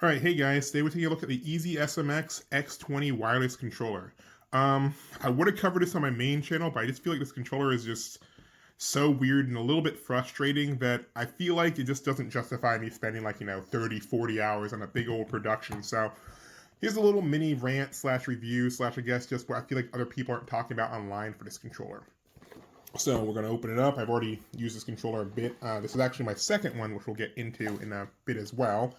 All right, hey guys, today we're taking a look at the EasySMX X20 wireless controller. I would have covered this on my main channel, but I just feel like this controller is just so weird and a little bit frustrating that I feel like it just doesn't justify me spending 30, 40 hours on a big old production. So here's a little mini rant slash review slash I guess just what I feel like other people aren't talking about online for this controller. So we're going to open it up. I've already used this controller a bit. This is actually my second one, which we'll get into in a bit as well.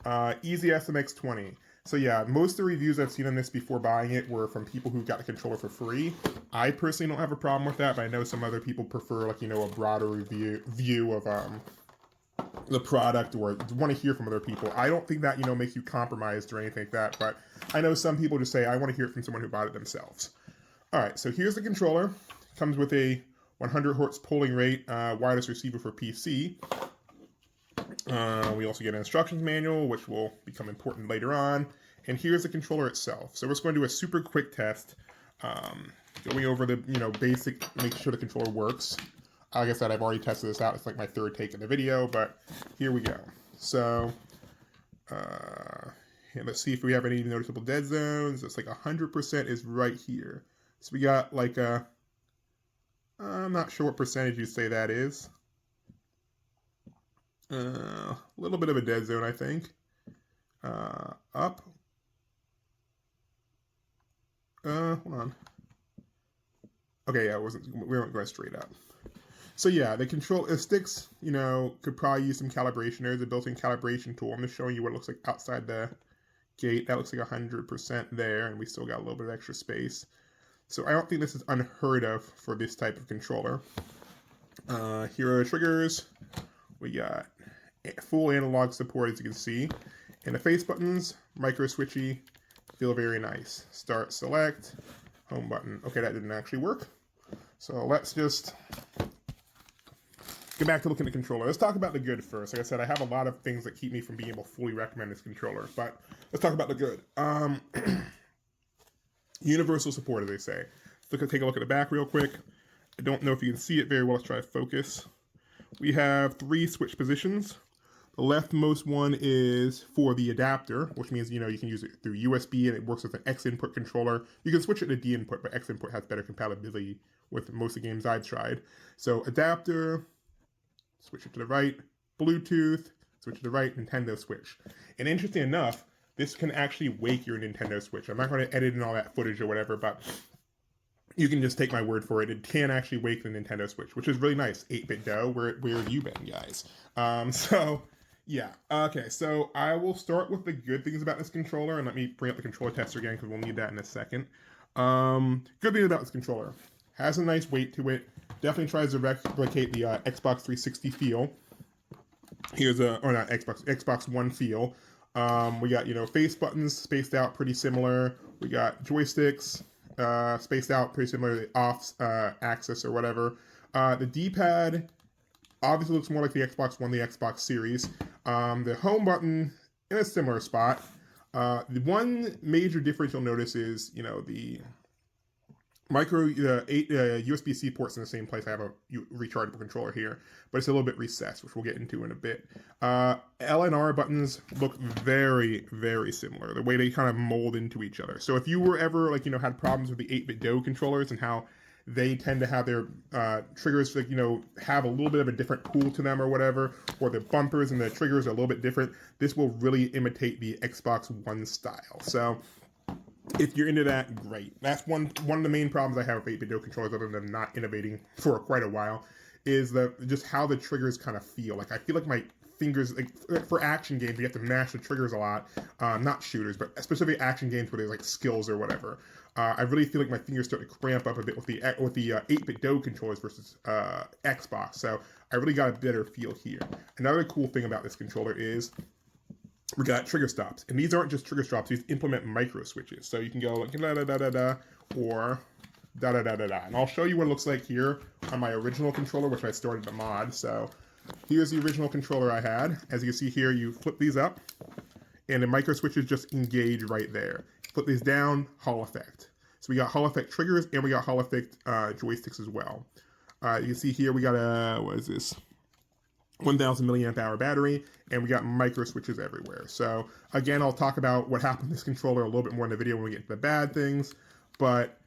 EasySMX X20. So yeah, most of the reviews I've seen on this before buying it were from people who got the controller for free. I personally don't have a problem with that, but I know some other people prefer a broader view of the product or want to hear from other people. I don't think that makes you compromised or anything like that, but I know some people just say I want to hear it from someone who bought it themselves. All right, so here's the controller. Comes with a 100 hertz polling rate wireless receiver for PC. We also get an instructions manual, which will become important later on. And here's the controller itself. So we're just going to do a super quick test, going over the basic, making sure the controller works. Like I said, I've already tested this out. It's like my third take of the video, but here we go. So let's see if we have any noticeable dead zones. It's like 100% is right here. So we got like a, I'm not sure what percentage you say that is. A little bit of a dead zone, I think. Up. Hold on. Okay, yeah, we weren't going straight up. So yeah, the control sticks, could probably use some calibration. There's a built-in calibration tool. I'm just showing you what it looks like outside the gate. That looks like 100% there, and we still got a little bit of extra space. So I don't think this is unheard of for this type of controller. Here are the triggers. We got full analog support, as you can see. And the face buttons, micro switchy, feel very nice. Start, select, home button. Okay, that didn't actually work. So let's just get back to looking at the controller. Let's talk about the good first. Like I said, I have a lot of things that keep me from being able to fully recommend this controller, but let's talk about the good. Universal support, as they say. Let's take a look at the back real quick. I don't know if you can see it very well. Let's try to focus. We have 3 switch positions. The leftmost one is for the adapter, which means, you can use it through USB and it works with an X input controller. You can switch it to D input, but X input has better compatibility with most of the games I've tried. So adapter, switch it to the right, Bluetooth, switch to the right, Nintendo Switch. And interesting enough, this can actually wake your Nintendo Switch. I'm not going to edit in all that footage or whatever, but you can just take my word for it. It can actually wake the Nintendo Switch, which is really nice. 8-bit dough, where have you been, guys? So, yeah. Okay, so I will start with the good things about this controller, and let me bring up the controller tester again, because we'll need that in a second. Good thing about this controller. Has a nice weight to it. Definitely tries to replicate the Xbox 360 feel. Here's or not Xbox One feel. We got, face buttons spaced out pretty similar. We got joysticks spaced out pretty similar to the off axis or whatever. The D-pad obviously looks more like the Xbox One, the Xbox Series. The home button in a similar spot. The one major difference you'll notice is, the micro USB-C ports in the same place. I have a rechargeable controller here, but it's a little bit recessed, which we'll get into in a bit. L and R buttons look very, very similar, the way they kind of mold into each other. So if you were ever had problems with the 8-bit dough controllers and how they tend to have their triggers have a little bit of a different pull to them or whatever, or the bumpers and the triggers are a little bit different, this will really imitate the Xbox One style. So if you're into that, great. That's one of the main problems I have with 8-bit dough controllers, other than not innovating for quite a while, is just how the triggers kind of feel. Like I feel like my fingers, for action games, you have to mash the triggers a lot. Not shooters, but especially action games where there's like skills or whatever. I really feel like my fingers start to cramp up a bit with the 8-bit dough controllers versus Xbox. So I really got a better feel here. Another cool thing about this controller is we got trigger stops, and these aren't just trigger stops. These implement micro switches, so you can go like da da da da da or da da da da da. And I'll show you what it looks like here on my original controller, which I started the mod. So here's the original controller I had. As you can see here, you flip these up, and the micro switches just engage right there. Flip these down, Hall effect. So we got Hall effect triggers, and we got Hall effect joysticks as well. You can see here we got a, what is this? 1000 milliamp hour battery, and we got micro switches everywhere. So again, I'll talk about what happened to this controller a little bit more in the video when we get to the bad things, but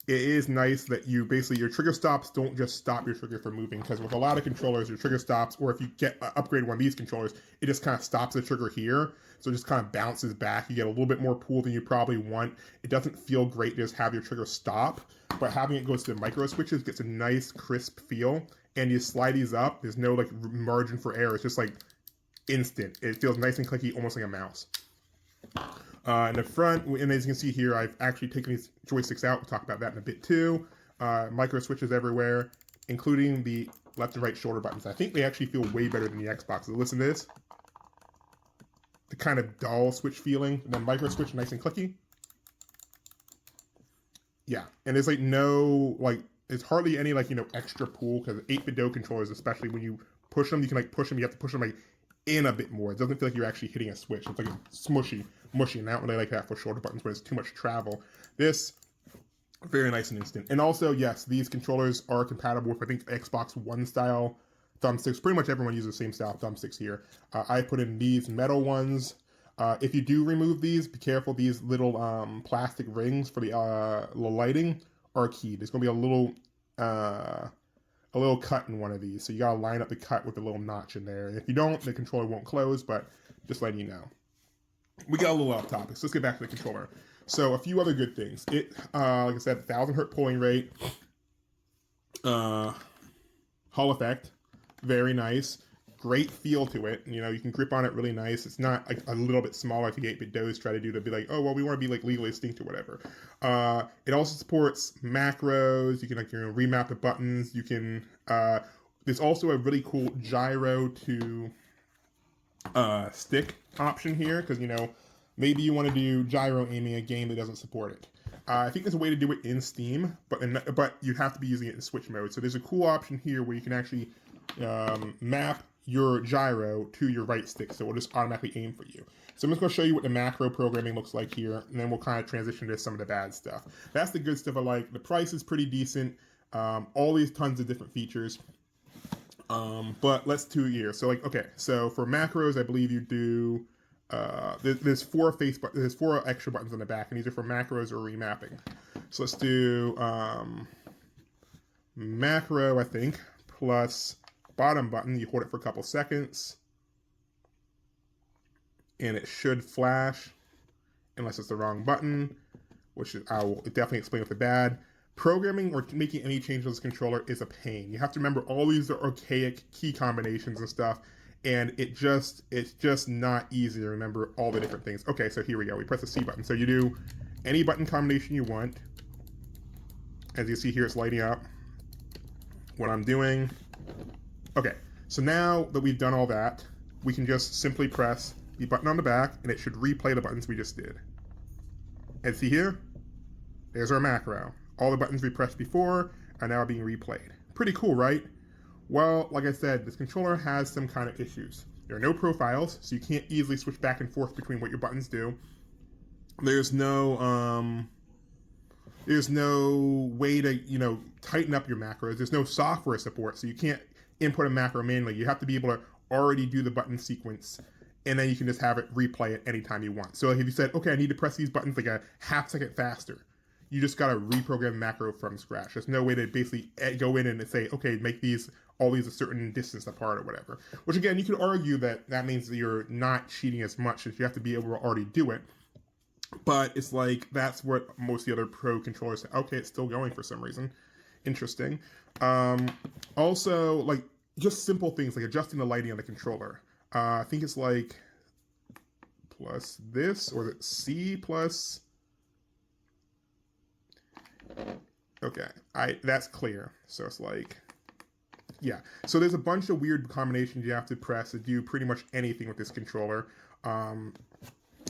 it is nice that you basically, your trigger stops don't just stop your trigger from moving, because with a lot of controllers, your trigger stops, or if you get upgrade one of these controllers, it just kind of stops the trigger here, so it just kind of bounces back. You get a little bit more pull than you probably want. It doesn't feel great to just have your trigger stop, but having it go to the micro switches gets a nice crisp feel, and you slide these up, there's no like margin for error, it's just like instant. It feels nice and clicky, almost like a mouse. In the front, and as you can see here, I've actually taken these joysticks out. We'll talk about that in a bit too. Micro switches everywhere, including the left and right shoulder buttons. I think they actually feel way better than the Xbox. So listen to this. The kind of dull switch feeling, and then micro switch, nice and clicky. Yeah, and there's like no, like, there's hardly any like, you know, extra pull, because 8-bit Do controllers, especially when you push them, you can like push them, you have to push them like in a bit more. It doesn't feel like you're actually hitting a switch. It's like smushy, mushy, and not really like that for shoulder buttons where it's too much travel. This, very nice and instant. And also, yes, these controllers are compatible with, I think, Xbox One style thumbsticks. Pretty much everyone uses the same style thumbsticks here. I put in these metal ones. If you do remove these, be careful. These little plastic rings for the lighting are key. There's going to be a little cut in one of these, so you gotta line up the cut with a little notch in there. And if you don't, the controller won't close, but just letting you know. We got a little off topic, so let's get back to the controller. So a few other good things. It, like I said, 1000 hertz polling rate, Hall effect, very nice. Great feel to it. You know, you can grip on it really nice. It's not like a little bit smaller like the 8-bit Do's try to do to be like, oh, well, we want to be like legally distinct or whatever. It also supports macros. You can like, you know, remap the buttons. You can, there's also a really cool gyro to stick option here, because, you know, maybe you want to do gyro aiming a game that doesn't support it. I think there's a way to do it in Steam, but you have to be using it in Switch mode. So there's a cool option here where you can actually map your gyro to your right stick, so it will just automatically aim for you. So I'm just going to show you what the macro programming looks like here, and then we'll kind of transition to some of the bad stuff. That's the good stuff I like. The price is pretty decent. All these tons of different features. But let's do here. So like, okay, so for macros, I believe you do, there's 4 extra buttons on the back, and these are for macros or remapping. So let's do macro, I think, plus bottom button. You hold it for a couple seconds, and it should flash, unless it's the wrong button, which I will definitely explain with the bad. Programming or making any change to this controller is a pain. You have to remember all these are archaic key combinations and stuff, and it's just not easy to remember all the different things. Okay, so here we go. We press the C button. So you do any button combination you want. As you see here, it's lighting up what I'm doing. Okay, so now that we've done all that, we can just simply press the button on the back, and it should replay the buttons we just did. And see here? There's our macro. All the buttons we pressed before are now being replayed. Pretty cool, right? Well, like I said, this controller has some kind of issues. There are no profiles, so you can't easily switch back and forth between what your buttons do. There's no way to, you know, tighten up your macros. There's no software support, so you can't input a macro manually. You have to be able to already do the button sequence, and then you can just have it replay it anytime you want. So if you said, okay, I need to press these buttons like a half second faster, you just got to reprogram macro from scratch. There's no way to basically go in and say, okay, make all these a certain distance apart or whatever. Which again, you could argue that means that you're not cheating as much, as you have to be able to already do it. But it's like, that's what most of the other pro controllers say. Okay, it's still going for some reason. Interesting. Also, like, just simple things like adjusting the lighting on the controller. I think it's like plus this, or is it C plus? Okay, that's clear. So it's like, yeah. So there's a bunch of weird combinations you have to press to do pretty much anything with this controller. And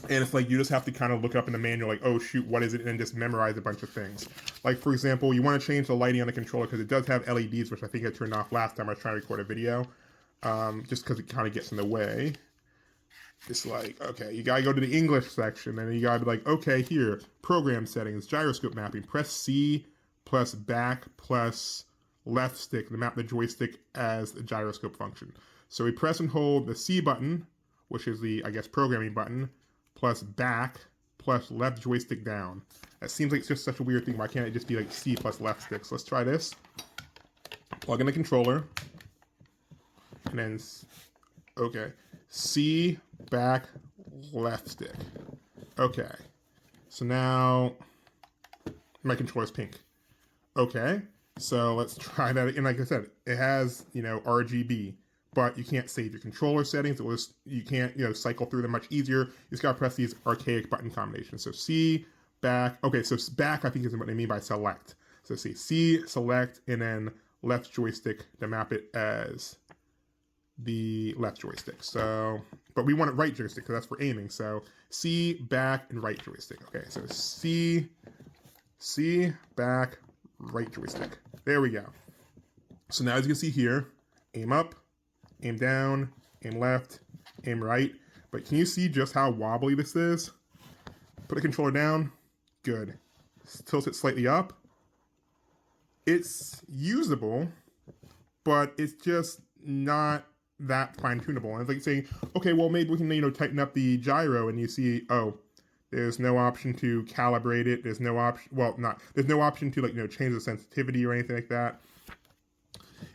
it's like, you just have to kind of look up in the manual, like, oh shoot, what is it? And just memorize a bunch of things. Like, for example, you want to change the lighting on the controller because it does have LEDs, which I think I turned off last time I was trying to record a video. Just because it kind of gets in the way. It's like, okay, you gotta go to the English section, and then you gotta be like, okay, here, program settings, gyroscope mapping, press C plus back plus left stick to map the joystick as a gyroscope function. So we press and hold the C button, which is the, I guess, programming button, plus back, plus left joystick down. That seems like it's just such a weird thing. Why can't it just be like C plus left stick? So let's try this. Plug in the controller. And then, okay, C, back, left stick. Okay. So now my controller's pink. Okay. So let's try that. And like I said, it has, RGB, but you can't save your controller settings. You can't, cycle through them much easier. You just gotta press these archaic button combinations. So C, back. Okay, so back I think is what I mean by select. So see, C, select, and then left joystick to map it as the left joystick. So, but we want it right joystick because that's for aiming. So C, back, and right joystick. Okay, so C, back, right joystick. There we go. So now as you can see here, aim up, aim down, aim left, aim right. But can you see just how wobbly this is? Put the controller down. Good. Tilt it slightly up. It's usable, but it's just not that fine-tunable. And it's like saying, okay, well, maybe we can, tighten up the gyro, and you see, oh, there's no option to calibrate it. There's no option, there's no option to, change the sensitivity or anything like that.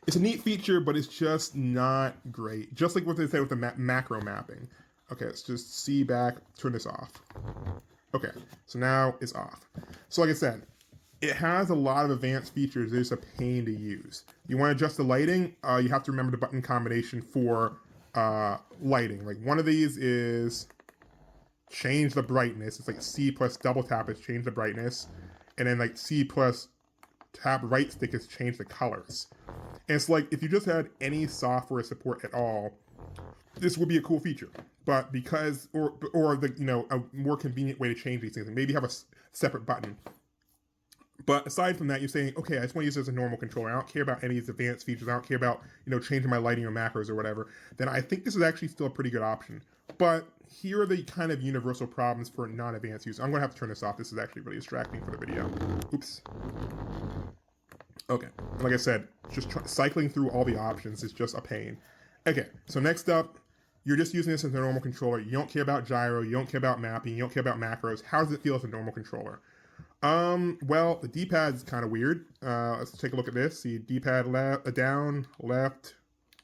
It's a neat feature, but it's just not great. Just like what they say with the macro mapping. Okay, let's just see back, turn this off. Okay, so now it's off. So like I said, it has a lot of advanced features. It's a pain to use. You want to adjust the lighting, you have to remember the button combination for lighting. Like one of these is change the brightness. It's like C plus double tap is change the brightness. And then like C plus tap right stick is change the colors. And it's like, if you just had any software support at all, this would be a cool feature. But because, or the, a more convenient way to change these things, and maybe have a separate button. But aside from that, you're saying, okay, I just want to use this as a normal controller. I don't care about any of these advanced features. I don't care about, changing my lighting or macros or whatever. Then I think this is actually still a pretty good option. But here are the kind of universal problems for non-advanced use. I'm going to have to turn this off. This is actually really distracting for the video. Oops. Okay, like I said, just cycling through all the options is just a pain. Okay, so next up, you're just using this as a normal controller. You don't care about gyro, you don't care about mapping, you don't care about macros. How does it feel as a normal controller? Well, the D-pad is kind of weird. Let's take a look at this. See, D-pad down, left,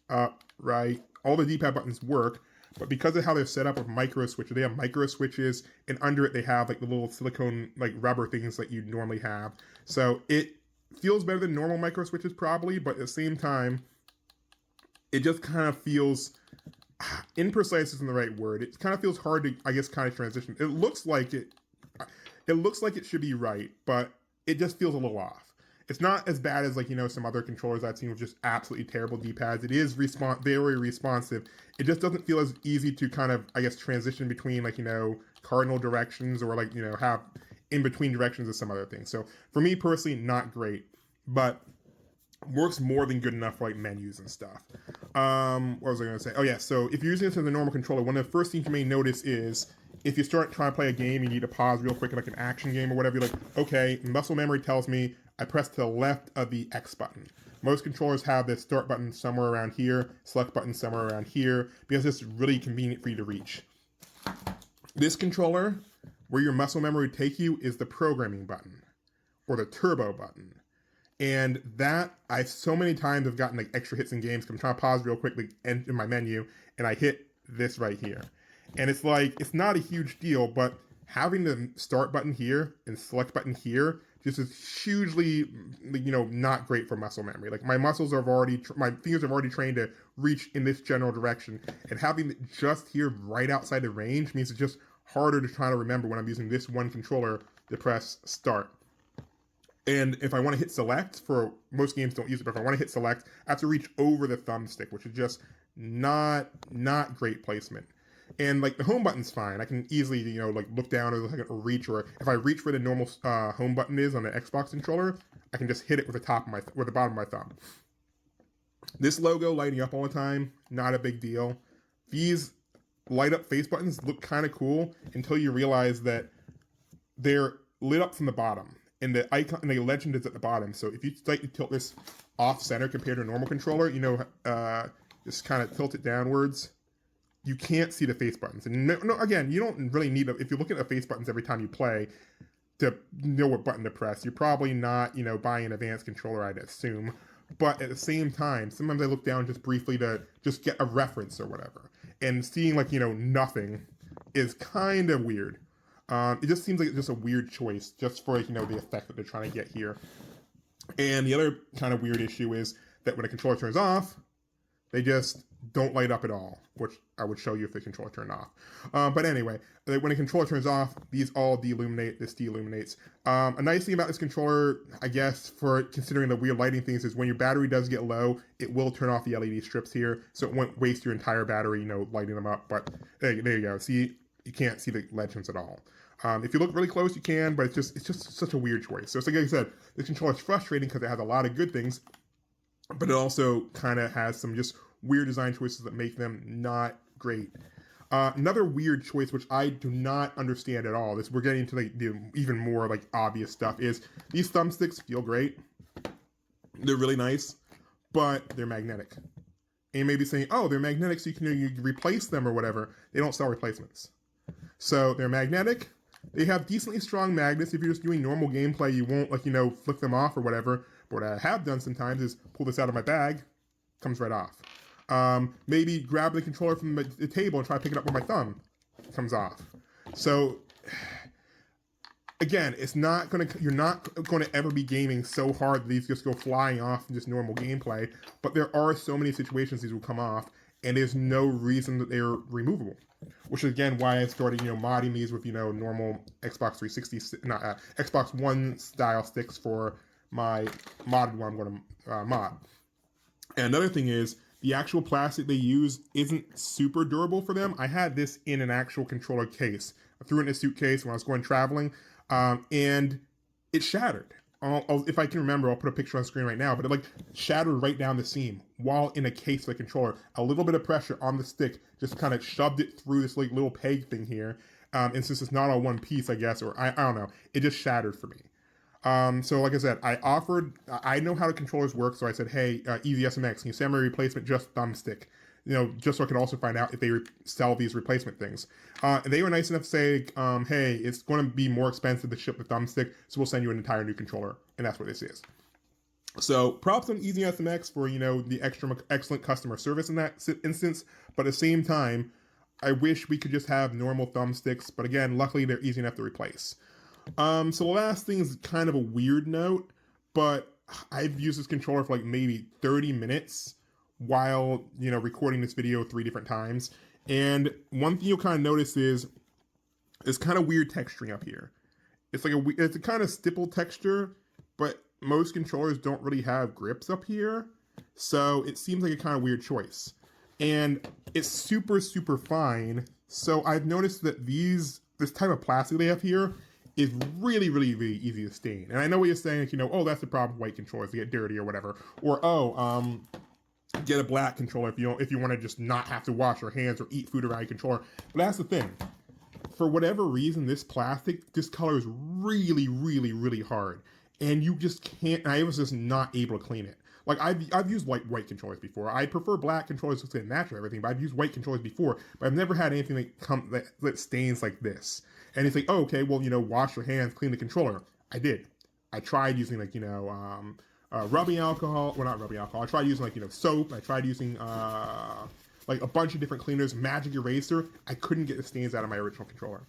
up, right. All the D-pad buttons work, but because of how they're set up with micro switches, they have micro switches, and under it they have like the little silicone, like rubber things that you normally have. So it feels better than normal micro switches probably, but at the same time, it just kind of feels, imprecise isn't the right word. It kind of feels hard to, I guess, kind of transition. It looks like it should be right, but it just feels a little off. It's not as bad as like, some other controllers I've seen with just absolutely terrible D-pads. It is very responsive. It just doesn't feel as easy to kind of, I guess, transition between like, cardinal directions or like, have in between directions as some other things. So for me personally, not great, but works more than good enough for like menus and stuff. What was I going to say? Oh yeah, so if you're using this as a normal controller, one of the first things you may notice is if you start trying to play a game, you need to pause real quick, like an action game or whatever, you're like, okay, muscle memory tells me I press to the left of the X button. Most controllers have the start button somewhere around here, select button somewhere around here, because it's really convenient for you to reach. This controller, where your muscle memory would take you, is the programming button, or the turbo button. And that, I so many times have gotten like extra hits in games, because I'm trying to pause real quickly in my menu, and I hit this right here. And it's like, it's not a huge deal, but having the start button here and select button here just is hugely, not great for muscle memory. Like my fingers have already trained to reach in this general direction, and having it just here right outside the range means it's just harder to try to remember when I'm using this one controller to press start. And if I want to hit select, for most games don't use it, but if I want to hit select, I have to reach over the thumbstick, which is just not great placement. And like the home button's fine. I can easily, like look down or reach, or if I reach where the normal home button is on the Xbox controller, I can just hit it with the bottom of my thumb. This logo lighting up all the time, not a big deal. These light up face buttons look kind of cool until you realize that they're lit up from the bottom, and the icon and the legend is at the bottom. So if you slightly tilt this off center compared to a normal controller, just kind of tilt it downwards, you can't see the face buttons. And no, again, you don't really need, if you're looking at the face buttons every time you play to know what button to press, you're probably not, buying an advanced controller, I'd assume. But at the same time, sometimes I look down just briefly to just get a reference or whatever. And seeing nothing is kind of weird. It just seems like it's just a weird choice just for the effect that they're trying to get here. And the other kind of weird issue is that when a controller turns off, they just don't light up at all, which I would show you if the controller turned off. But anyway, when a controller turns off, these all deilluminate, this deilluminates. A nice thing about this controller, I guess, for considering the weird lighting things, is when your battery does get low, it will turn off the LED strips here, so it won't waste your entire battery, lighting them up. But there you go. See, you can't see the legends at all. If you look really close, you can, but it's just such a weird choice. So it's like I said, this controller is frustrating because it has a lot of good things, but it also kind of has some just weird design choices that make them not great. Another weird choice, which I do not understand at all, we're getting into the even more obvious stuff, is these thumbsticks feel great. They're really nice, but they're magnetic. And you may be saying, oh, they're magnetic, so you can replace them or whatever. They don't sell replacements. So they're magnetic. They have decently strong magnets. If you're just doing normal gameplay, you won't flick them off or whatever. But what I have done sometimes is pull this out of my bag, comes right off. Maybe grab the controller from the table and try to pick it up with my thumb, comes off. So again, you're not going to ever be gaming so hard that these just go flying off in just normal gameplay. But there are so many situations these will come off, and there's no reason that they're removable. Which is again why I started, modding these with, normal Xbox 360, Xbox One style sticks for my modded one I'm going to mod. And another thing is, the actual plastic they use isn't super durable for them. I had this in an actual controller case. I threw it in a suitcase when I was going traveling, and it shattered. If I can remember, I'll put a picture on the screen right now, but it shattered right down the seam while in a case of the controller. A little bit of pressure on the stick just kind of shoved it through this little peg thing here. And since it's not all one piece, I guess, or I don't know, it just shattered for me. So like I said, I know how the controllers work, so I said, hey, EasySMX, can you send me a replacement just thumbstick? Just so I could also find out if they sell these replacement things. And they were nice enough to say, hey, it's going to be more expensive to ship the thumbstick, so we'll send you an entire new controller. And that's what this is. So props on EasySMX for, the excellent customer service in that instance. But at the same time, I wish we could just have normal thumbsticks. But again, luckily, they're easy enough to replace. So the last thing is kind of a weird note, but I've used this controller for maybe 30 minutes while, recording this video 3 different times. And one thing you'll kind of notice is this kind of weird texturing up here. It's it's a kind of stipple texture, but most controllers don't really have grips up here. So it seems like a kind of weird choice. And it's super, super fine. So I've noticed that this type of plastic they have here is really, really, really easy to stain. And I know what you're saying, oh, that's the problem with white controllers, they get dirty or whatever. Or, get a black controller if you want to just not have to wash your hands or eat food around your controller. But that's the thing. For whatever reason, this color is really, really, really hard. And you just can't, I was just not able to clean it. I've used white controllers before. I prefer black controllers to match everything, but I've used white controllers before. But I've never had anything that stains like this. And it's oh, okay, well, wash your hands, clean the controller. I did. I tried using rubbing alcohol. Well, not rubbing alcohol. I tried using soap. I tried using a bunch of different cleaners, magic eraser. I couldn't get the stains out of my original controller.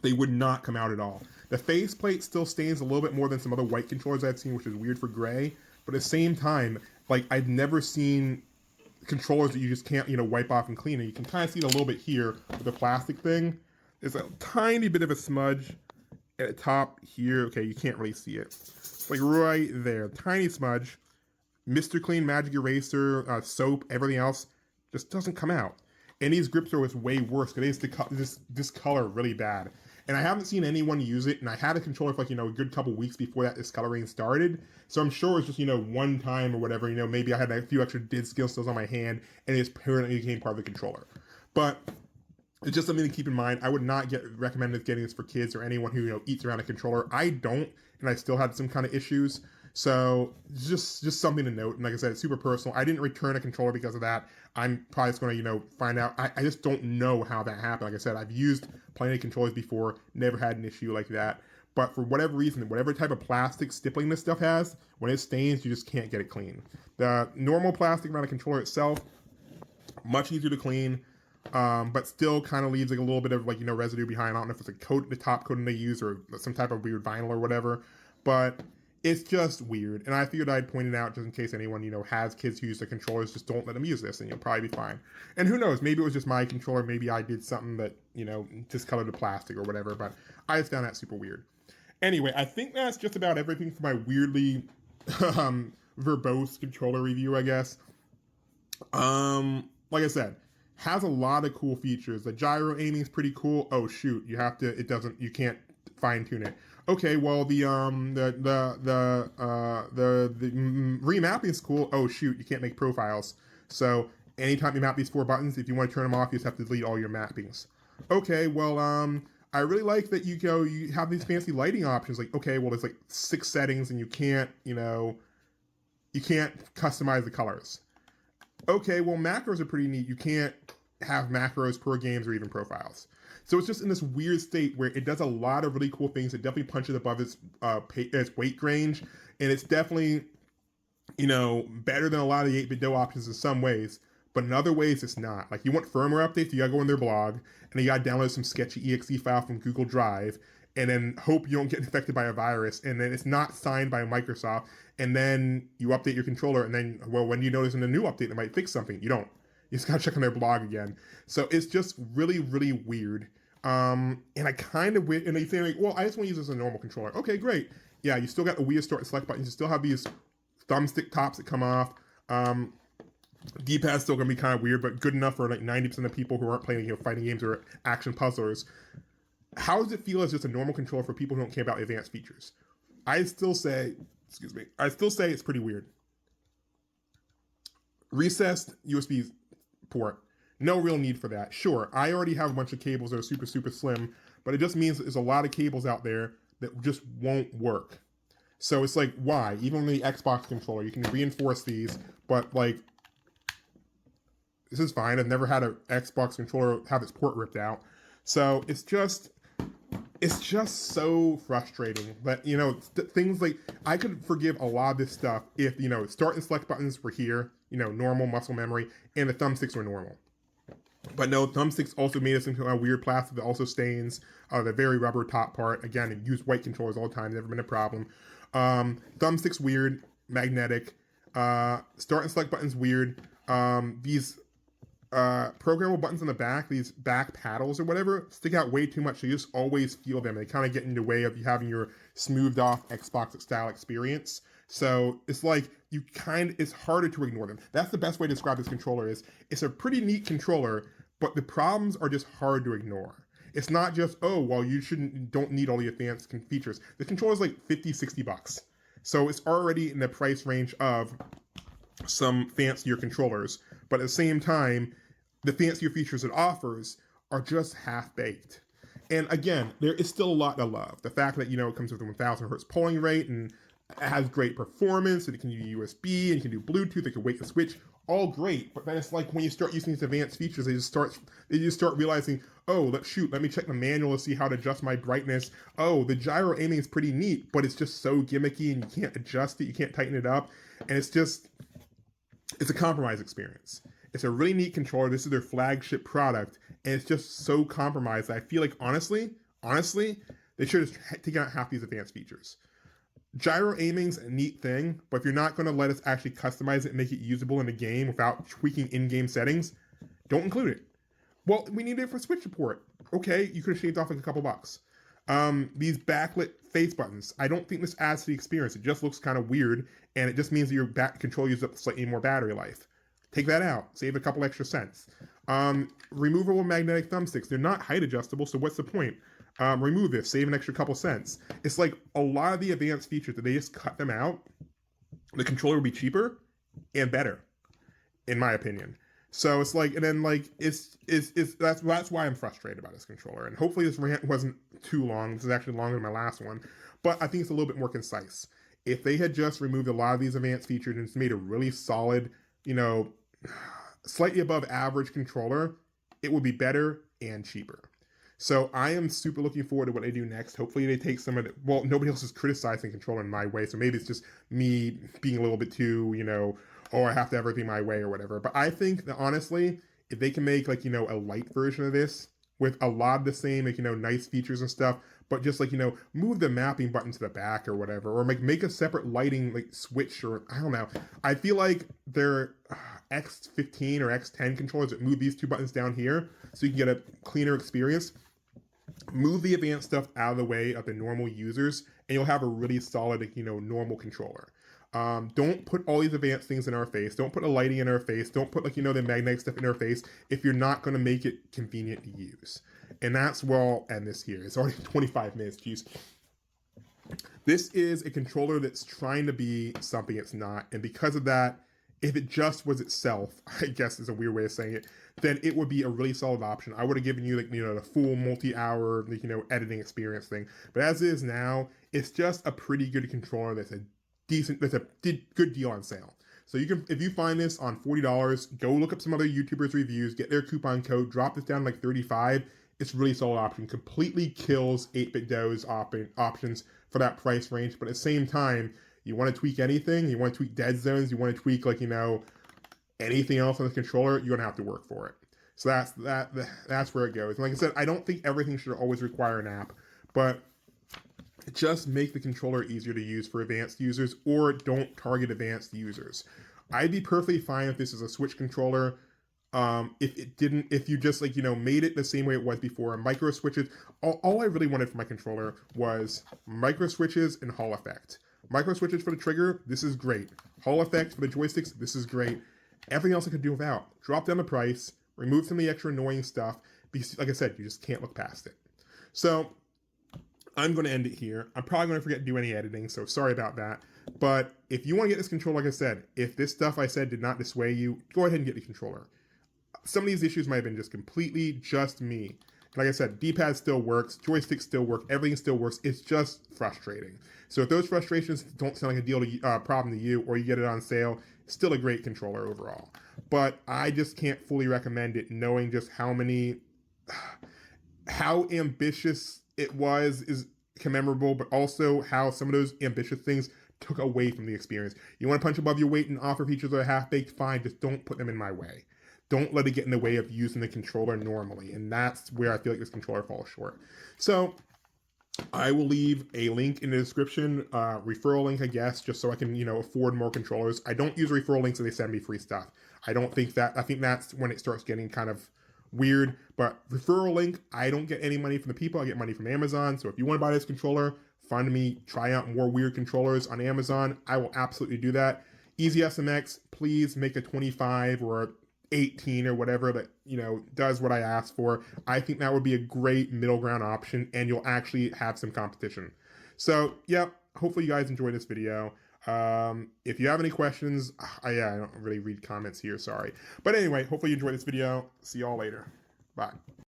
They would not come out at all. The faceplate still stains a little bit more than some other white controllers I've seen, which is weird for gray. But at the same time, I've never seen controllers that you just can't, wipe off and clean. And you can kind of see it a little bit here with the plastic thing. There's a tiny bit of a smudge at the top here. Okay, you can't really see it. It's right there. Tiny smudge. Mr. Clean Magic Eraser, soap, everything else just doesn't come out. And these grips are way worse because they discolor really bad. And I haven't seen anyone use it, and I had a controller for a good couple weeks before that discoloring started. So I'm sure it's just, one time or whatever, maybe I had a few extra skill stills on my hand, and it just permanently became part of the controller. But it's just something to keep in mind. I would not recommend getting this for kids or anyone who, eats around a controller. I don't, and I still had some kind of issues. So just something to note. And like I said, it's super personal. I didn't return a controller because of that. I'm probably just going to, find out. I just don't know how that happened. Like I said, I've used plenty of controllers before, never had an issue like that. But for whatever reason, whatever type of plastic stippling this stuff has, when it stains, you just can't get it clean. The normal plastic around a controller itself, much easier to clean, but still kind of leaves like a little bit of residue behind. I don't know if it's a coat, the top coating they use, or some type of weird vinyl or whatever, but it's just weird. And I figured I'd point it out just in case anyone has kids who use the controllers. Just don't let them use this, and you'll probably be fine. And who knows? Maybe it was just my controller. Maybe I did something that discolored the plastic or whatever. But I just found that super weird. Anyway, I think that's just about everything for my weirdly verbose controller review, I guess. Like I said, has a lot of cool features. The gyro aiming is pretty cool. Oh shoot, you can't fine tune it. Okay, well the remapping is cool. Oh shoot, you can't make profiles. So anytime you map these 4 buttons, if you want to turn them off, you just have to delete all your mappings. Okay, well I really like that you have these fancy lighting options. Like, okay, well there's like 6 settings and you can't customize the colors. Okay, well macros are pretty neat. You can't have macros per games or even profiles. So it's just in this weird state where it does a lot of really cool things. It definitely punches above its weight range, and it's definitely better than a lot of the 8BitDo options in some ways. But in other ways, it's not. Like, you want firmware updates, you gotta go on their blog, and you gotta download some sketchy exe file from Google Drive, and then hope you don't get infected by a virus, and then it's not signed by Microsoft, and then you update your controller, and then, well, when do you notice in a new update that might fix something? You don't. You just gotta check on their blog again. So it's just really, really weird. And I kind of and they say, like, well, I just want to use this as a normal controller. Okay, great. Yeah, you still got the Wii Start and Select buttons. You still have these thumbstick tops that come off. D-pad's still gonna be kind of weird, but good enough for like 90% of people who aren't playing fighting games or action puzzlers. How does it feel as just a normal controller for people who don't care about advanced features? I still say it's pretty weird. Recessed USB port. No real need for that. Sure, I already have a bunch of cables that are super, super slim, but it just means that there's a lot of cables out there that just won't work. So it's like, why? Even with the Xbox controller, you can reinforce these, but like, this is fine. I've never had an Xbox controller have its port ripped out. So it's just so frustrating that, things like, I could forgive a lot of this stuff if, start and select buttons were here, normal muscle memory, and the thumbsticks were normal. But no, thumbsticks also made us into a weird plastic that also stains the very rubber top part. Again, I use white controllers all the time, never been a problem. Thumbsticks weird, magnetic. Start and select buttons weird. These programmable buttons on the back, these back paddles or whatever, stick out way too much. So you just always feel them. They kind of get in the way of you having your smoothed off Xbox style experience. So it's like it's harder to ignore them. That's the best way to describe this controller. It's a pretty neat controller, but the problems are just hard to ignore. It's not just, oh, well, you don't need all the advanced features. The controller is like $50-$60. So it's already in the price range of some fancier controllers, but at the same time, the fancier features it offers are just half-baked. And again, there is still a lot to love. The fact that, it comes with a 1000 hertz polling rate, and it has great performance, and it can do USB, and you can do Bluetooth, it can wait the switch, all great. But then it's like when you start using these advanced features, they just start realizing, oh, let me check the manual to see how to adjust my brightness. Oh, the gyro aiming is pretty neat, but it's just so gimmicky, and you can't adjust it, you can't tighten it up, and it's a compromise experience. It's a really neat controller. This is their flagship product, and it's just so compromised that I feel like, honestly, they should have taken out half these advanced features. Gyro aiming's a neat thing, but if you're not going to let us actually customize it and make it usable in the game without tweaking in-game settings, don't include it. Well, we need it for Switch support. Okay, you could have shaved off like a couple bucks. These backlit face buttons, I don't think this adds to the experience. It just looks kind of weird, and it just means that your back control uses up slightly more battery life. Take that out. Save a couple extra cents. Removable magnetic thumbsticks. They're not height adjustable, so what's the point? Remove this. Save an extra couple cents. It's like a lot of the advanced features that they just cut them out. The controller will be cheaper and better, in my opinion. So it's like, and then like, that's why I'm frustrated about this controller. And hopefully this rant wasn't too long. This is actually longer than my last one, but I think it's a little bit more concise. If they had just removed a lot of these advanced features and just made a really solid, you know, slightly above average controller, it would be better and cheaper. So I am super looking forward to what they do next. Hopefully they take some of the, well, nobody else is criticizing controller in my way, so maybe it's just me being a little bit too, oh, I have to have everything my way or whatever. But I think that honestly, if they can make like, a light version of this with a lot of the same, like, nice features and stuff, but just like, move the mapping button to the back or whatever, or make a separate lighting like switch, or I don't know. I feel like their X15 or X10 controllers that move these two buttons down here so you can get a cleaner experience. Move the advanced stuff out of the way of the normal users, and you'll have a really solid, normal controller. Don't put all these advanced things in our face. Don't put a lighting in our face. Don't put like, the magnetic stuff in our face if you're not going to make it convenient to use. And that's where I'll end this here. It's already 25 minutes, geez. This is a controller that's trying to be something it's not. And because of that, if it just was itself, I guess is a weird way of saying it, then it would be a really solid option. I would have given you like, the full multi-hour, like, editing experience thing. But as it is now, it's just a pretty good controller that's a good deal on sale. So you can, if you find this on $40, go look up some other YouTubers' reviews, get their coupon code, drop this down to like 35. It's a really solid option. Completely kills 8-bit DOS options for that price range. But at the same time, you want to tweak anything, you want to tweak dead zones, you want to tweak like, anything else on the controller, you're gonna have to work for it. So that's where it goes. And like I said, I don't think everything should always require an app, but just make the controller easier to use for advanced users, or don't target advanced users. I'd be perfectly fine if this is a Switch controller. If you just like, made it the same way it was before, micro switches. All I really wanted for my controller was micro switches and Hall effect. Micro switches for the trigger, this is great. Hall effect for the joysticks, this is great. Everything else I could do without. Drop down the price, remove some of the extra annoying stuff, because like I said, you just can't look past it. So I'm going to end it here. I'm probably going to forget to do any editing, so sorry about that. But if you want to get this controller, like I said, if this stuff I said did not dissuade you, go ahead and get the controller. Some of these issues might have been just completely just me. Like I said, D-pad still works, joysticks still work, everything still works. It's just frustrating. So if those frustrations don't sound like a problem to you, or you get it on sale, it's still a great controller overall. But I just can't fully recommend it, knowing just how ambitious it was is commemorable, but also how some of those ambitious things took away from the experience. You want to punch above your weight and offer features that are half-baked, fine, just don't put them in my way. Don't let it get in the way of using the controller normally. And that's where I feel like this controller falls short. So I will leave a link in the description, referral link, I guess, just so I can, afford more controllers. I don't use referral links so they send me free stuff. I think that's when it starts getting kind of weird. But referral link, I don't get any money from the people. I get money from Amazon. So if you want to buy this controller, find me, try out more weird controllers on Amazon. I will absolutely do that. EasySMX, please make a 25 or 18 or whatever that, does what I asked for. I think that would be a great middle ground option, and you'll actually have some competition. So, yeah, hopefully you guys enjoyed this video. If you have any questions, I don't really read comments here, sorry. But anyway, hopefully you enjoyed this video. See y'all later. Bye.